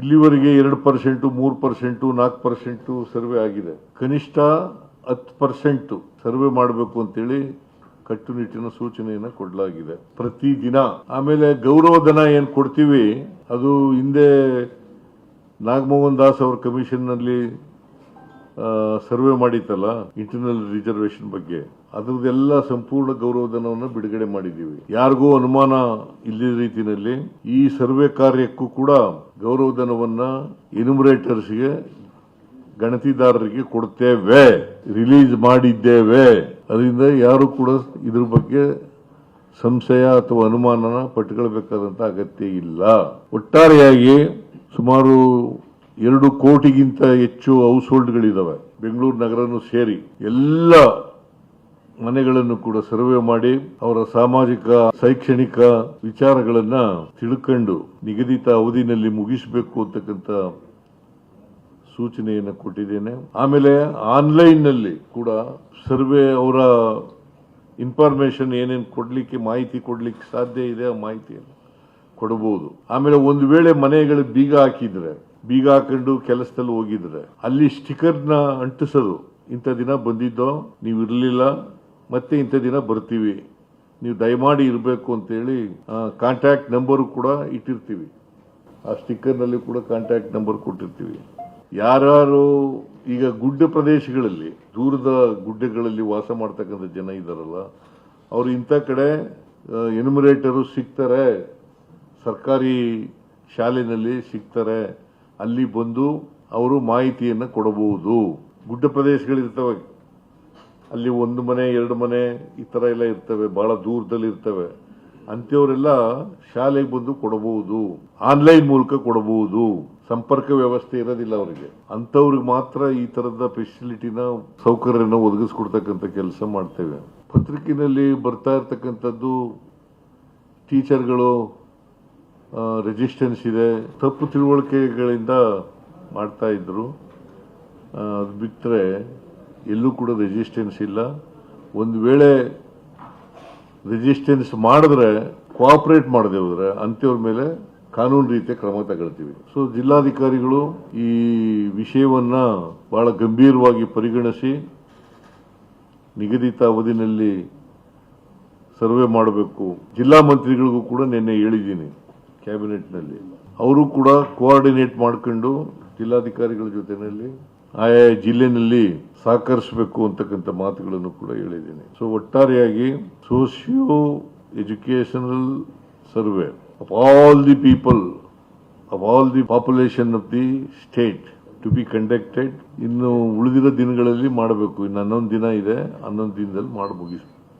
ಇಲ್ಲಿವರೆಗೆ 2%, 3%, 4% ಸರ್ವೆ ಆಗಿದೆ. ಕನಿಷ್ಠ 10% ಸರ್ವೆ ಮಾಡಬೇಕು ಅಂತೇಳಿ ಕಟ್ಟುನಿಟ್ಟಿನ ಸೂಚನೆಯನ್ನು ಕೊಡಲಾಗಿದೆ ಪ್ರತಿದಿನ. ಆಮೇಲೆ ಗೌರವಧನ ಏನ್ ಕೊಡ್ತೀವಿ ಅದು ಹಿಂದೆ ನಾಗಮೋಹನ್ ದಾಸ್ ಅವರ ಕಮಿಷನ್ ನಲ್ಲಿ ಸರ್ವೆ ಮಾಡಿತ್ತಲ್ಲ ಇಂಟರ್ನಲ್ ರಿಸರ್ವೇಶನ್ ಬಗ್ಗೆ, ಅದರದೆಲ್ಲ ಸಂಪೂರ್ಣ ಗೌರವಧನವನ್ನು ಬಿಡುಗಡೆ ಮಾಡಿದ್ದೀವಿ. ಯಾರಿಗೂ ಅನುಮಾನ ಇಲ್ಲದ ರೀತಿಯಲ್ಲಿ ಈ ಸರ್ವೆ ಕಾರ್ಯಕ್ಕೂ ಕೂಡ ಗೌರವಧನವನ್ನ ಎನ್ಯುಮರೇಟರ್ಸ್ಗೆ ಗಣತಿದಾರರಿಗೆ ಕೊಡ್ತೇವೆ, ರಿಲೀಸ್ ಮಾಡಿದ್ದೇವೆ. ಅದರಿಂದ ಯಾರು ಕೂಡ ಇದ್ರ ಬಗ್ಗೆ ಸಂಶಯ ಅಥವಾ ಅನುಮಾನನ ಪಟ್ಟುಕೊಳ್ಳಬೇಕಾದಂತ ಅಗತ್ಯ ಇಲ್ಲ. ಒಟ್ಟಾರೆಯಾಗಿ ಸುಮಾರು 2 ಕೋಟಿಗಿಂತ ಹೆಚ್ಚು ಹೌಸ್ ಹೋಲ್ಡ್ಗಳಿದಾವೆ ಬೆಂಗಳೂರು ನಗರನು ಸೇರಿ. ಎಲ್ಲ ಮನೆಗಳನ್ನು ಕೂಡ ಸರ್ವೆ ಮಾಡಿ ಅವರ ಸಾಮಾಜಿಕ ಶೈಕ್ಷಣಿಕ ವಿಚಾರಗಳನ್ನ ತಿಳ್ಕೊಂಡು ನಿಗದಿತ ಅವಧಿನಲ್ಲಿ ಮುಗಿಸಬೇಕು ಅಂತಕ್ಕಂಥ ಸೂಚನೆಯನ್ನು ಕೊಟ್ಟಿದ್ದೇನೆ. ಆಮೇಲೆ ಆನ್ಲೈನ್ ನಲ್ಲಿ ಕೂಡ ಸರ್ವೆ ಅವರ ಇನ್ಫಾರ್ಮೇಶನ್ ಏನೇನು ಕೊಡ್ಲಿಕ್ಕೆ ಮಾಹಿತಿ ಕೊಡ್ಲಿಕ್ಕೆ ಸಾಧ್ಯ ಇದೆ ಆ ಮಾಹಿತಿಯನ್ನು ಕೊಡಬಹುದು. ಆಮೇಲೆ ಒಂದು ವೇಳೆ ಮನೆಗಳು ಬೀಗ ಹಾಕಿದ್ರೆ, ಬೀಗ ಹಾಕೊಂಡು ಕೆಲಸದಲ್ಲಿ ಹೋಗಿದ್ರೆ ಅಲ್ಲಿ ಸ್ಟಿಕರ್ನ ಅಂಟಿಸೋದು, ಇಂಥ ದಿನ ಬಂದಿದ್ದೋ ನೀವು ಇರಲಿಲ್ಲ, ಮತ್ತೆ ಇಂಥ ದಿನ ಬರ್ತೀವಿ, ನೀವು ದಯಮಾಡಿ ಇರಬೇಕು ಅಂತೇಳಿ ಕಾಂಟ್ಯಾಕ್ಟ್ ನಂಬರ್ ಕೂಡ ಇಟ್ಟಿರ್ತೀವಿ. ಆ ಸ್ಟಿಕ್ಕರ್ ನಲ್ಲಿ ಕೂಡ ಕಾಂಟ್ಯಾಕ್ಟ್ ನಂಬರ್ ಕೊಟ್ಟಿರ್ತೀವಿ. ಯಾರು ಈಗ ಗುಡ್ಡ ಪ್ರದೇಶಗಳಲ್ಲಿ, ದೂರದ ಗುಡ್ಡಗಳಲ್ಲಿ ವಾಸ ಮಾಡ್ತಕ್ಕಂಥ ಜನ ಇದ್ದಾರಲ್ಲ, ಅವರು ಇಂಥ ಕಡೆ ಎನ್ಯುಮರೇಟರು ಸಿಗ್ತಾರೆ, ಸರ್ಕಾರಿ ಶಾಲೆನಲ್ಲಿ ಸಿಗ್ತಾರೆ, ಅಲ್ಲಿ ಬಂದು ಅವರು ಮಾಹಿತಿಯನ್ನು ಕೊಡಬಹುದು. ಗುಡ್ಡ ಪ್ರದೇಶಗಳಿರ್ತವೆ, ಅಲ್ಲಿ 1 ಮನೆ 2 ಮನೆ ಈ ತರ ಎಲ್ಲ ಇರ್ತವೆ, ಬಹಳ ದೂರದಲ್ಲಿ ಇರ್ತವೆ. ಅಂತವರೆಲ್ಲ ಶಾಲೆಗೆ ಬಂದು ಕೊಡಬಹುದು, ಆನ್ಲೈನ್ ಮೂಲಕ ಕೊಡಬಹುದು. ಸಂಪರ್ಕ ವ್ಯವಸ್ಥೆ ಇರೋದಿಲ್ಲ ಅವರಿಗೆ, ಅಂತವ್ರಿಗೆ ಮಾತ್ರ ಈ ತರದ ಫೆಸಿಲಿಟಿನ ಸೌಕರ್ಯನ ಒದಗಿಸ್ಕೊಡ್ತಕ್ಕಂಥ ಕೆಲಸ ಮಾಡ್ತೇವೆ. ಪತ್ರಿಕೆಯಲ್ಲಿ ಬರ್ತಾ ಇರ್ತಕ್ಕಂಥದ್ದು ಟೀಚರ್ಗಳು ರೆಸಿಸ್ಟೆನ್ಸ್ ಇದೆ, ತಪ್ಪು ತಿಳುವಳಿಕೆಗಳಿಂದ ಮಾಡ್ತಾ ಇದ್ರು. ಅದು ಬಿಟ್ಟರೆ ಎಲ್ಲೂ ಕೂಡ ರೆಸಿಸ್ಟೆನ್ಸ್ ಇಲ್ಲ. ಒಂದು ವೇಳೆ ರೆಸಿಸ್ಟೆನ್ಸ್ ಮಾಡಿದ್ರೆ, ಕೋಆಪರೇಟ್ ಮಾಡದೆ ಹೋದ್ರೆ ಅಂತವ್ರ ಮೇಲೆ ಕಾನೂನು ರೀತಿಯ ಕ್ರಮ ತಗೊಳ್ತೀವಿ. ಸೊ ಜಿಲ್ಲಾಧಿಕಾರಿಗಳು ಈ ವಿಷಯವನ್ನ ಬಹಳ ಗಂಭೀರವಾಗಿ ಪರಿಗಣಿಸಿ ನಿಗದಿತ ಅವಧಿನಲ್ಲಿ ಸರ್ವೆ ಮಾಡಬೇಕು. ಜಿಲ್ಲಾ ಮಂತ್ರಿಗಳಿಗೂ ಕೂಡ ನಿನ್ನೆ ಹೇಳಿದ್ದೀನಿ ಕ್ಯಾಬಿನೆಟ್ ನಲ್ಲಿ, ಅವರು ಕೂಡ ಕೋಆರ್ಡಿನೇಟ್ ಮಾಡಿಕೊಂಡು ಜಿಲ್ಲಾಧಿಕಾರಿಗಳ ಜೊತೆನಲ್ಲಿ ಆಯಾ ಜಿಲ್ಲೆನಲ್ಲಿ ಸಹಕರಿಸಬೇಕು ಅಂತಕ್ಕಂಥ ಮಾತುಗಳನ್ನು ಕೂಡ ಹೇಳಿದ್ದೀನಿ. ಸೊ ಒಟ್ಟಾರೆಯಾಗಿ socio educational survey of all the people, of all the population of the state to be conducted. ಇನ್ನು ಉಳಿದಿರೋ ದಿನಗಳಲ್ಲಿ ಮಾಡಬೇಕು. ಇನ್ನು 11 ದಿನ ಇದೆ, 11 ದಿನದಲ್ಲಿ ಮಾಡಿ ಮುಗಿಸಬೇಕು.